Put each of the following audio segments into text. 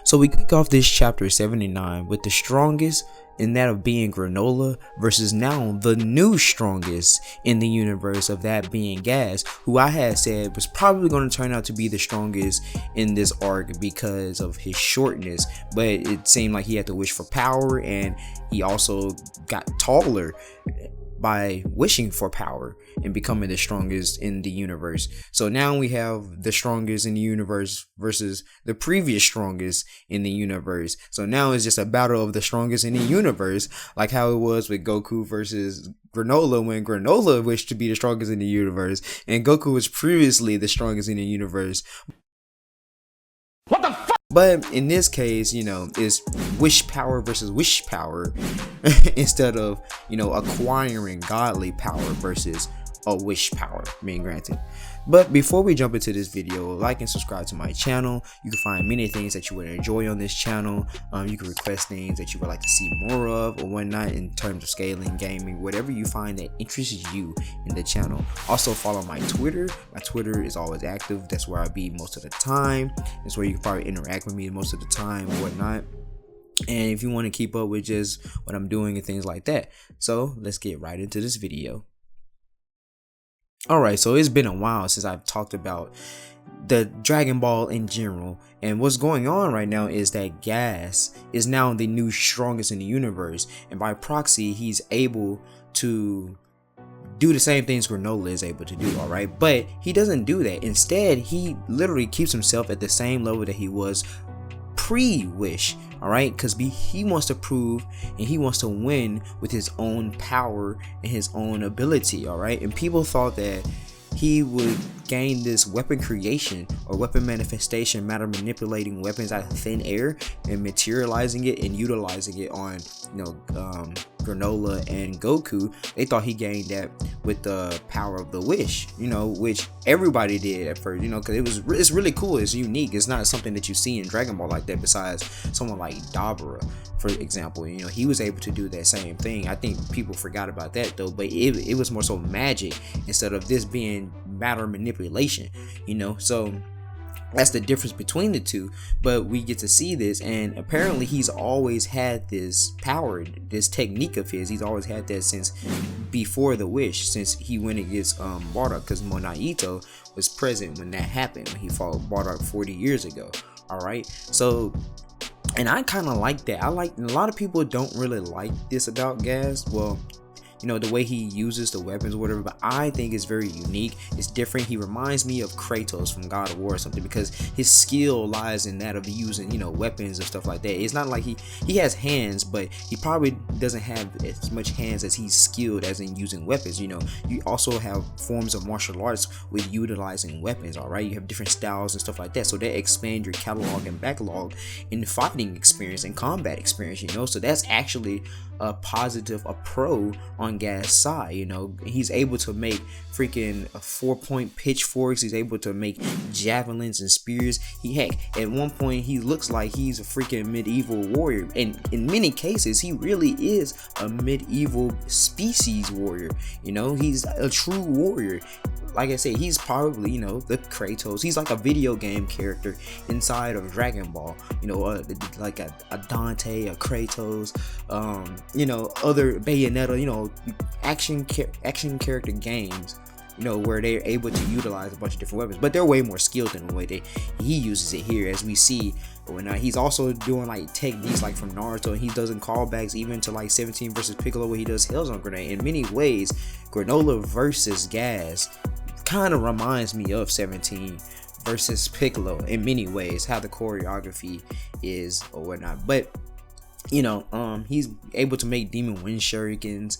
So we kick off this chapter 79 with the strongest, in that of being Granolah, versus now the new strongest in the universe, of that being Gas, who I had said was probably going to turn out to be the strongest in this arc because of his shortness, but it seemed like he had to wish for power, and he also got taller by wishing for power and becoming the strongest in the universe. So now we have the strongest in the universe versus the previous strongest in the universe. So now it's just a battle of the strongest in the universe, like how it was with Goku versus Granolah, when Granolah wished to be the strongest in the universe and Goku was previously the strongest in the universe. What the fuck? But in this case, it's wish power versus wish power instead of, acquiring godly power versus a wish power being granted. But before we jump into this video, like and subscribe to my channel. You can find many things that you would enjoy on this channel. You can request things that you would like to see more of or whatnot in terms of scaling, gaming, whatever you find that interests you in the channel. Also follow my Twitter. My Twitter is always active. That's where I be most of the time. That's where you can probably interact with me most of the time or whatnot. And if you want to keep up with just what I'm doing and things like that. So let's get right into this video. Alright, so it's been a while since I've talked about the Dragon Ball in general, and what's going on right now is that Gas is now the new strongest in the universe, and by proxy he's able to do the same things Granolah is able to do, alright? But he doesn't do that. Instead, he literally keeps himself at the same level that he was pre-wish, alright, because he wants to prove and he wants to win with his own power and his own ability, alright. And people thought that he would gain this weapon creation or weapon manifestation, matter manipulating weapons out of thin air and materializing it and utilizing it on Granolah and Goku. They thought he gained that with the power of the wish, which everybody did at first, because it's really cool, it's unique, it's not something that you see in Dragon Ball like that besides someone like Dabura, for example. He was able to do that same thing. I think people forgot about that though, but it was more so magic instead of this being matter manipulation, so that's the difference between the two. But we get to see this, and apparently he's always had this power, this technique of his. He's always had that since before the wish, since he went against Bardock, because Monaito was present when that happened, when he fought Bardock 40 years ago. Alright, so, and I kind of like that. A lot of people don't really like this about Gas. Well, the way he uses the weapons or whatever, but I think it's very unique. It's different. He reminds me of Kratos from God of War or something, because his skill lies in that of using, weapons and stuff like that. It's not like he has hands, but he probably doesn't have as much hands as he's skilled as in using weapons. You also have forms of martial arts with utilizing weapons, all right? You have different styles and stuff like that, so that expand your catalog and backlog in fighting experience and combat experience, so that's actually a positive, a pro on Gas' side. He's able to make freaking 4-point pitchforks. He's able to make javelins and spears. At one point he looks like he's a freaking medieval warrior, and in many cases he really is a medieval species warrior. He's a true warrior. Like I said, he's probably, the Kratos. He's like a video game character inside of Dragon Ball. Like a Dante, a Kratos, other Bayonetta, action character games, where they're able to utilize a bunch of different weapons. But they're way more skilled than the way he uses it here, as we see. When he's also doing like techniques like from Naruto, and he doesn't callbacks even to like 17 versus Piccolo, where he does Hell's Grenade. In many ways, Granolah versus Gas kind of reminds me of 17 versus Piccolo in many ways, how the choreography is or whatnot. But he's able to make demon wind shurikens.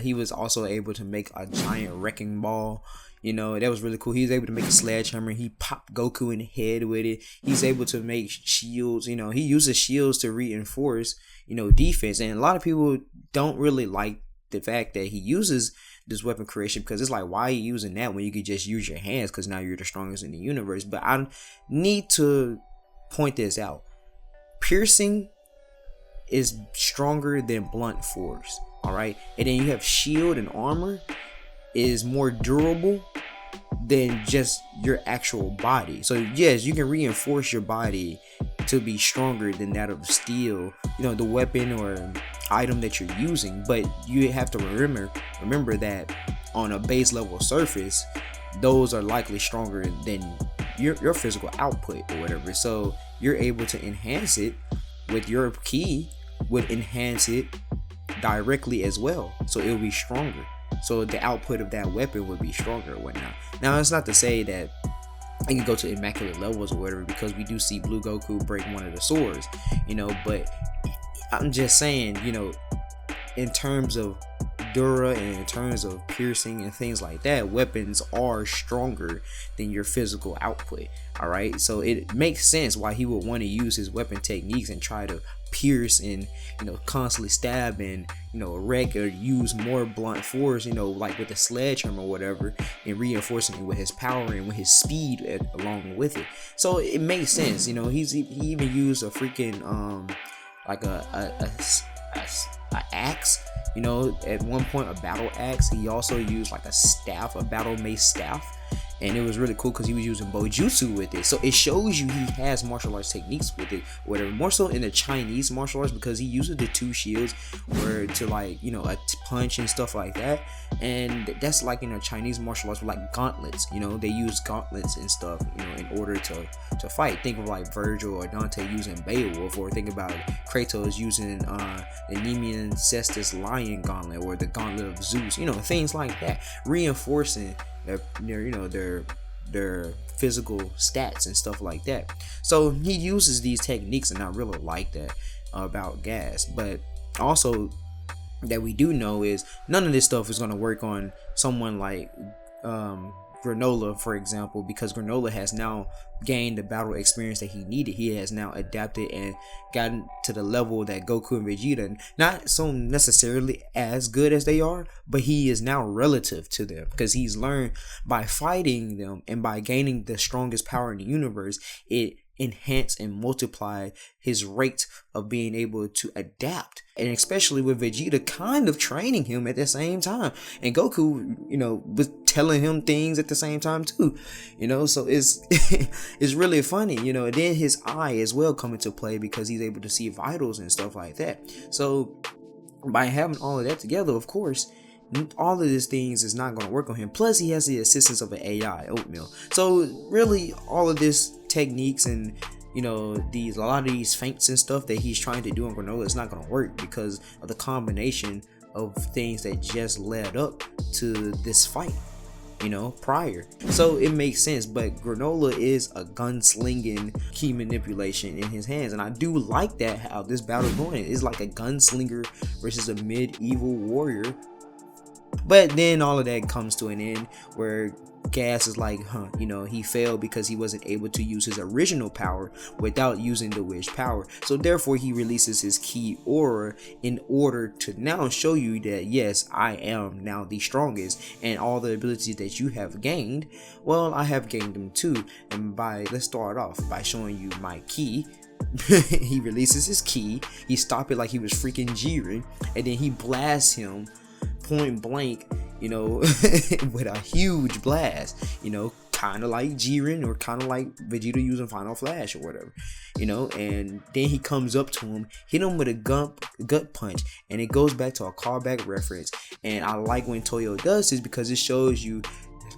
He was also able to make a giant wrecking ball. That was really cool. He was able to make a sledgehammer. He popped Goku in the head with it. He's able to make shields. He uses shields to reinforce defense. And a lot of people don't really like the fact that he uses this weapon creation, because it's like, why are you using that when you could just use your hands, because now you're the strongest in the universe? But I need to point this out. Piercing is stronger than blunt force, alright? And then you have shield and armor is more durable than just your actual body. So yes, you can reinforce your body to be stronger than that of steel, the weapon or item that you're using. But you have to remember that on a base level surface, those are likely stronger than your physical output or whatever. So you're able to enhance it with your ki, would enhance it directly as well, so it'll be stronger. So the output of that weapon would be stronger or whatnot. Now, it's not to say that it can go to immaculate levels or whatever, because we do see Blue Goku break one of the swords, but I'm just saying, in terms of Dura and in terms of piercing and things like that, weapons are stronger than your physical output. All right, so it makes sense why he would want to use his weapon techniques and try to pierce and constantly stab and wreck or use more blunt force, like with the sledgehammer or whatever, and reinforcing it with his power and with his speed along with it. So it makes sense. He even used a freaking like a axe, at one point, a battle axe. He also used like a staff, a battle mace staff, and it was really cool because he was using bojutsu with it. So it shows you he has martial arts techniques with it, whatever, more so in the Chinese martial arts, because he uses the two shields where to like a punch and stuff like that. And that's like Chinese martial arts with like gauntlets. They use gauntlets and stuff in order to fight. Think of like Virgil or Dante using Beowulf, or think about Kratos using the Nemean Cestus Lion Gauntlet, or the Gauntlet of Zeus, things like that, reinforcing their physical stats and stuff like that. So he uses these techniques, and I really like that about Gas. But also that we do know is none of this stuff is going to work on someone like Granolah, for example, because Granolah has now gained the battle experience that he needed. He has now adapted and gotten to the level that Goku and Vegeta, not so necessarily as good as they are, but he is now relative to them, because he's learned by fighting them and by gaining the strongest power in the universe, it enhance and multiply his rate of being able to adapt. And especially with Vegeta kind of training him at the same time, and Goku was telling him things at the same time too, so it's it's really funny, and then his eye as well come into play, because he's able to see vitals and stuff like that. So by having all of that together, of course, all of these things is not going to work on him. Plus he has the assistance of an AI, Oatmeal. So really all of this techniques and a lot of these feints and stuff that he's trying to do on Granolah is not going to work, because of the combination of things that just led up to this fight prior. So it makes sense. But Granolah is a gunslinging key manipulation in his hands, and I do like that how this battle is going. It's like a gunslinger versus a medieval warrior. But then all of that comes to an end where Gas is like, he failed because he wasn't able to use his original power without using the wish power. So therefore he releases his key aura in order to now show you that, yes, I am now the strongest, and all the abilities that you have gained, well, I have gained them too. And let's start off by showing you my key. He releases his key, he stopped it like he was freaking Jiren, and then he blasts him point blank, with a huge blast, kind of like Jiren, or kind of like Vegeta using Final Flash or whatever, and then he comes up to him, hit him with a gut punch, and it goes back to a callback reference. And I like when Toyo does this, because it shows you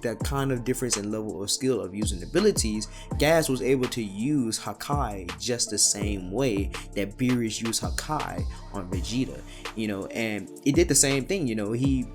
that kind of difference in level of skill of using abilities. Gas was able to use Hakai just the same way that Beerus used Hakai on Vegeta, and it did the same thing. He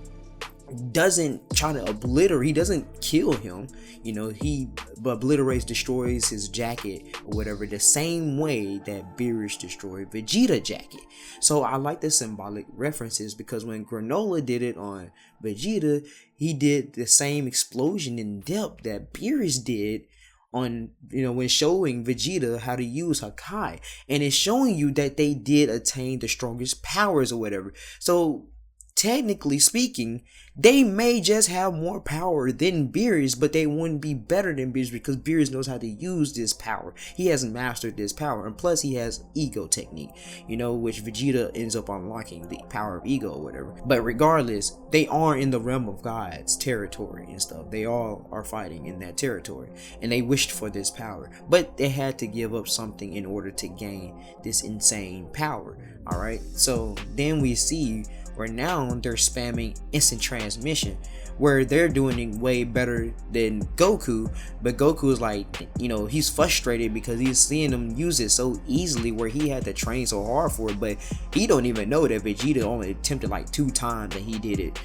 doesn't try to obliterate, he doesn't kill him, he obliterates, destroys his jacket or whatever, the same way that Beerus destroyed Vegeta jacket. So I like the symbolic references, because when Granolah did it on Vegeta, he did the same explosion in depth that Beerus did on, when showing Vegeta how to use Hakai, and it's showing you that they did attain the strongest powers or whatever. So technically speaking, they may just have more power than Beerus, but they wouldn't be better than Beerus because Beerus knows how to use this power. He hasn't mastered this power, and plus he has ego technique, you know, which Vegeta ends up unlocking the power of ego or whatever. But regardless, they are in the realm of God's territory and stuff. They all are fighting in that territory, and they wished for this power, but they had to give up something in order to gain this insane power. All right, so then we see where now they're spamming instant transmission, where they're doing it way better than Goku, but Goku is like, you know, he's frustrated because he's seeing them use it so easily where he had to train so hard for it, but he don't even know that Vegeta only attempted like 2 times and he did it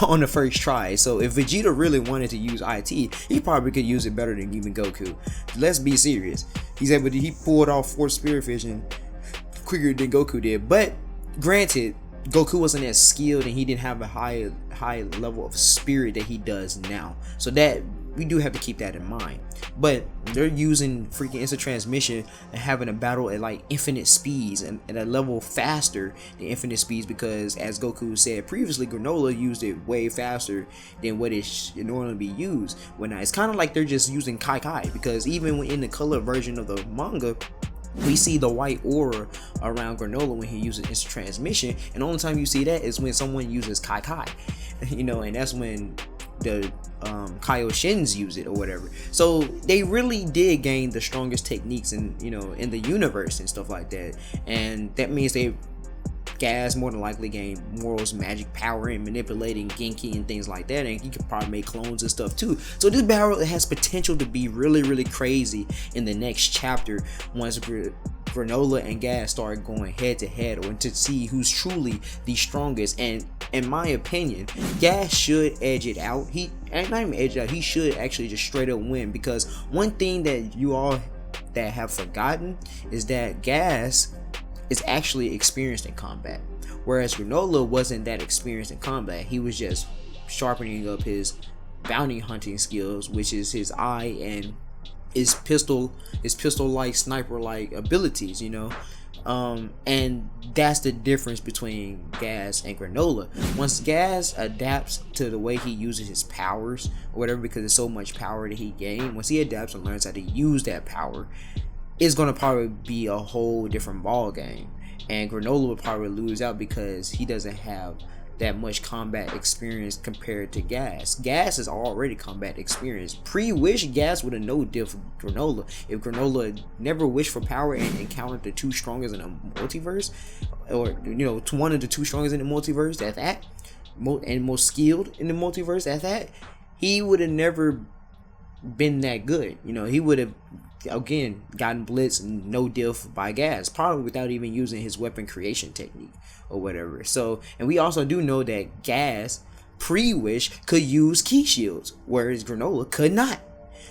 on the first try. So if Vegeta really wanted to use IT, he probably could use it better than even Goku. Let's be serious. He pulled off Force Spirit Vision quicker than Goku did, but granted, Goku wasn't as skilled and he didn't have a high level of spirit that he does now, so that we do have to keep that in mind. But they're using freaking instant transmission and having a battle at like infinite speeds and at a level faster than infinite speeds, because as Goku said previously, Granolah used it way faster than what it should normally be used. When it's kind of like they're just using Kai, because even when in the color version of the manga, we see the white aura around Granolah when he uses instant transmission, and the only time you see that is when someone uses Kai, you know, and that's when the Kaioshins use it or whatever. So they really did gain the strongest techniques in, you know, in the universe and stuff like that, and that means they Gas more than likely gain Moral's magic power and manipulating Genki and things like that, and he could probably make clones and stuff too. So this battle has potential to be really crazy in the next chapter once Granolah and Gas start going head to head, or to see who's truly the strongest. And in my opinion, Gas should edge it out. Not even edge it out, he should actually just straight up win, because one thing that you all that have forgotten is that Gas is actually experienced in combat, whereas Granolah wasn't that experienced in combat. He was just sharpening up his bounty hunting skills, which is his eye and his pistol like sniper like abilities, you know. And that's the difference between Gas and Granolah. Once Gas adapts to the way he uses his powers or whatever, because there's so much power that he gained, once he adapts and learns how to use that power, it's gonna probably be a whole different ball game, and Granolah would probably lose out because he doesn't have that much combat experience compared to Gas. Gas is already combat experience. Pre-wish, Gas would have no diff with Granolah. If Granolah never wished for power and encountered the 2 strongest in the multiverse, or you know, one of the 2 strongest in the multiverse at that, and most skilled in the multiverse at that, he would have never been that good. You know, he would have again gotten blitzed and no diff by Gas, probably without even using his weapon creation technique or whatever. So, and we also do know that Gas pre-wish could use key shields, whereas Granolah could not.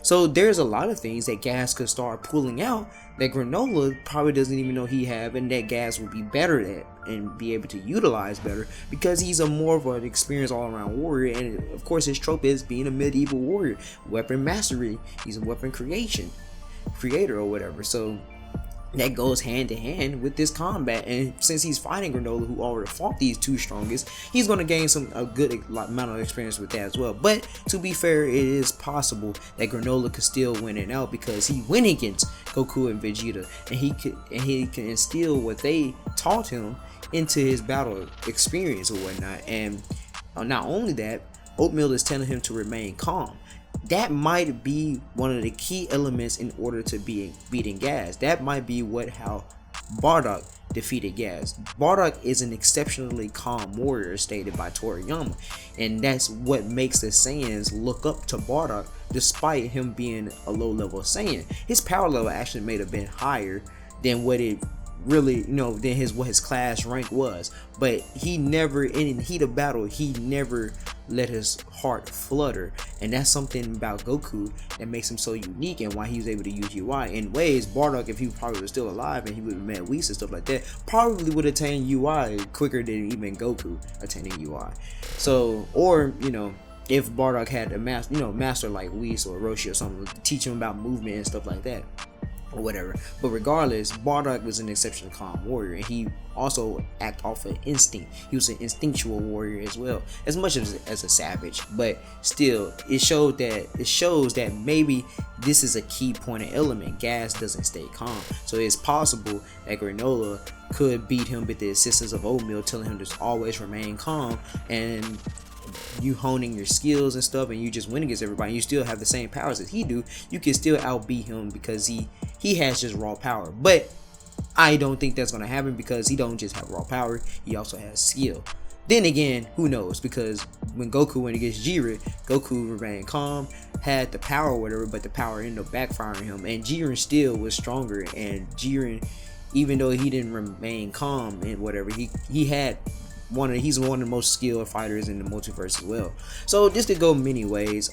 So there's a lot of things that Gas could start pulling out that Granolah probably doesn't even know he have, and that Gas will be better at and be able to utilize better, because he's a more of an experienced all-around warrior. And of course his trope is being a medieval warrior, weapon mastery. He's a weapon creator or whatever. So that goes hand to hand with this combat, and since he's fighting Granolah, who already fought these 2 strongest, he's going to gain a good amount of experience with that as well. But to be fair, it is possible that Granolah could still win it out, because he went against Goku and Vegeta, and he can instill what they taught him into his battle experience or whatnot. And not only that, Oatmeal is telling him to remain calm. That might be one of the key elements in order to beating Gas. That might be how Bardock defeated Gas. Bardock is an exceptionally calm warrior, stated by Toriyama, and that's what makes the Saiyans look up to Bardock, despite him being a low-level Saiyan. His power level actually may have been higher than what it really, you know, than what his class rank was, but he never, in the heat of battle, he never let his heart flutter. And that's something about Goku that makes him so unique, and why he was able to use UI in ways Bardock, if he probably was still alive and he would have met Whis and stuff like that, probably would attain UI quicker than even Goku attaining UI. So, or you know, if Bardock had a master like Whis or Roshi or something to teach him about movement and stuff like that. or whatever. But regardless, Bardock was an exceptionally calm warrior, and he also act off of instinct. He was an instinctual warrior as well, as much as a savage. But still, it shows that maybe this is a key point and element. Gas doesn't stay calm, so it's possible that Granolah could beat him with the assistance of Oatmeal, telling him to always remain calm, and you honing your skills and stuff, and you just win against everybody. You still have the same powers as he do. You can still outbeat him because he has just raw power. But I don't think that's gonna happen because he don't just have raw power. He also has skill. Then again, who knows? Because when Goku went against Jiren, Goku remained calm, had the power or whatever, but the power ended up backfiring him, and Jiren still was stronger. And Jiren, even though he didn't remain calm and whatever, he had he's one of the most skilled fighters in the multiverse as well. So this could go many ways.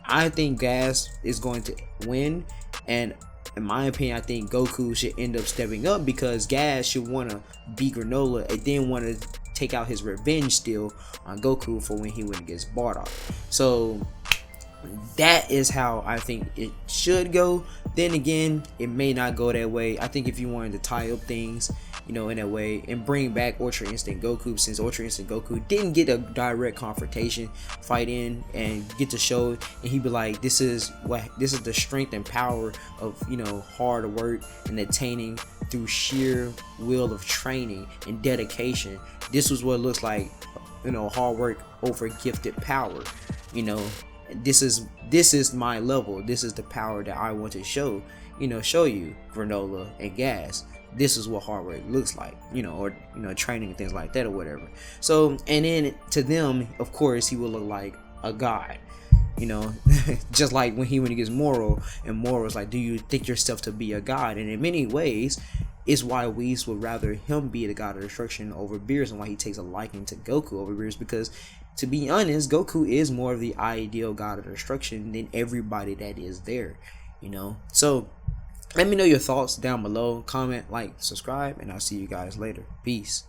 I think Gas is going to win, and in my opinion, I think Goku should end up stepping up because Gas should want to beat Granolah and then want to take out his revenge still on Goku for when he went against Bardock. So that is how I think it should go. Then again, it may not go that way. I think if you wanted to tie up things, you know, in that way, and bring back Ultra Instinct Goku, since Ultra Instinct Goku didn't get a direct confrontation fight in and get to show, and he'd be like, this is the strength and power of, you know, hard work and attaining through sheer will of training and dedication. This was what it looks like, you know, hard work over gifted power. You know, this is my level. This is the power that I want to show you, Granolah and Gas. This is what hard work looks like, or training and things like that or whatever. So, and then to them, of course, he will look like a god, just like when he went against Moro, and Moro was like, do you think yourself to be a god? And in many ways, it's why Whis would rather him be the god of destruction over Beerus, and why he takes a liking to Goku over Beerus, because to be honest, Goku is more of the ideal god of destruction than everybody that is there, So let me know your thoughts down below. Comment, like, subscribe, and I'll see you guys later. Peace.